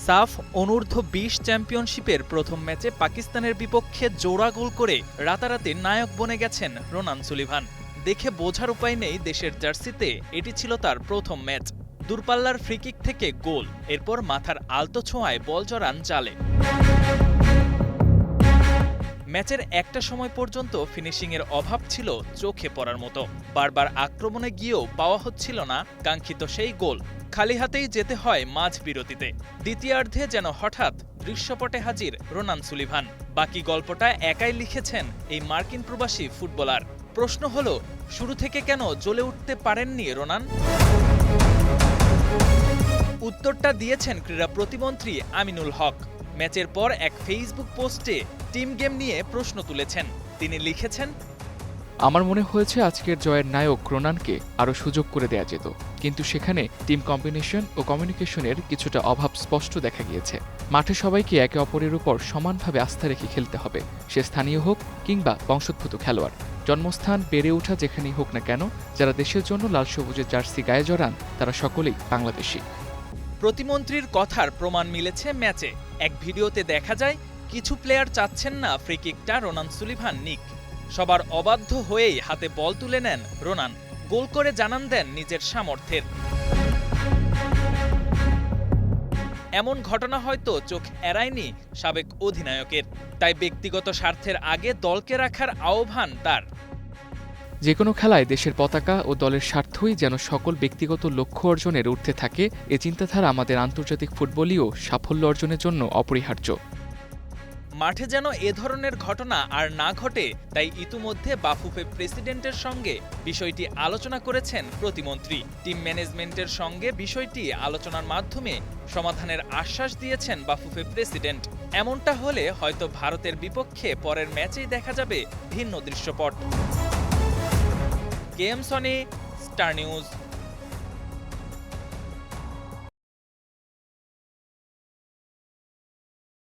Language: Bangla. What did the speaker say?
সাফ অনূর্ধ্ব-20 চ্যাম্পিয়নশিপের প্রথম ম্যাচে পাকিস্তানের বিপক্ষে জোড়া গোল করে রাতারাতি নায়ক বনে গেছেন রোনান সুলিভান। দেখে বোঝার উপায় নেই দেশের জার্সিতে এটি ছিল তার প্রথম ম্যাচ। দূরপাল্লার ফ্রিকিক থেকে গোল, এরপর মাথার আলতো ছোঁয়ায় বল জড়ান জালে। ম্যাচের একটা সময় পর্যন্ত ফিনিশিংয়ের অভাব ছিল চোখে পড়ার মতো। বারবার আক্রমণে গিয়েও পাওয়া হচ্ছিল না কাঙ্ক্ষিত সেই গোল। খালি হাতেই যেতে হয় মাঝ বিরতিতে। দ্বিতীয়ার্ধে যেন হঠাৎ দৃশ্যপটে হাজির রোনান সুলিভান। বাকি গল্পটা একাই লিখেছেন এই মার্কিন প্রবাসী ফুটবলার। প্রশ্ন হলো, শুরু থেকে কেন জ্বলে উঠতে পারেননি রোনান? উত্তরটা দিয়েছেন ক্রীড়া প্রতিমন্ত্রী আমিনুল হক। ম্যাচের পর এক ফেসবুক পোস্টে টিম গেম নিয়ে প্রশ্ন তুলেছেন। তিনি লিখেছেন, আমার মনে হয়েছে আজকের জয়ের নায়ক রোনানকে আরও সুযোগ করে দেয়া যেত, কিন্তু সেখানে টিম কম্বিনেশন ও কমিউনিকেশনের কিছুটা অভাব স্পষ্ট দেখা গিয়েছে। মাঠে সবাইকে একে অপরের উপর সমানভাবে আস্থা রেখে খেলতে হবে, সে স্থানীয় হোক কিংবা বংশোদ্ভূত খেলোয়াড়। জন্মস্থান বেড়ে ওঠা যেখানেই হোক না কেন, যারা দেশের জন্য লাল সবুজের জার্সি গায়ে জড়ান তারা সকলেই বাংলাদেশি। প্রতিমন্ত্রীর কথার প্রমাণ মিলেছে ম্যাচে। এক ভিডিওতে দেখা যায় কিছু প্লেয়ার চাচ্ছেন না ফ্রিকিকটা রোনান সুলিভান নিক। সবার অবাধ্য হয়েই হাতে বল তুলে নেন রোনান। গোল করে জানান দেন নিজের সামর্থ্যের। এমন ঘটনা হয়তো চোখ এড়ায়নি সাবেক অধিনায়কের। তাই ব্যক্তিগত স্বার্থের আগে দলকে রাখার আহ্বান তার। যে কোনো খেলায় দেশের পতাকা ও দলের স্বার্থই যেন সকল ব্যক্তিগত লক্ষ্য অর্জনের ঊর্ধ্বে থাকে, এ চিন্তাধারা আমাদের আন্তর্জাতিক ফুটবলীয় সাফল্য অর্জনের জন্য অপরিহার্য। মাঠে যেন এ ধরনের ঘটনা আর না ঘটে, তাই ইতিমধ্যে বাফুফে প্রেসিডেন্টের সঙ্গে বিষয়টি আলোচনা করেছেন প্রতিমন্ত্রী। টিম ম্যানেজমেন্টের সঙ্গে বিষয়টি আলোচনার মাধ্যমে সমাধানের আশ্বাস দিয়েছেন বাফুফে প্রেসিডেন্ট। এমনটা হলে হয়তো ভারতের বিপক্ষে পরের ম্যাচেই দেখা যাবে ভিন্ন দৃশ্যপট। KM Sony, star news.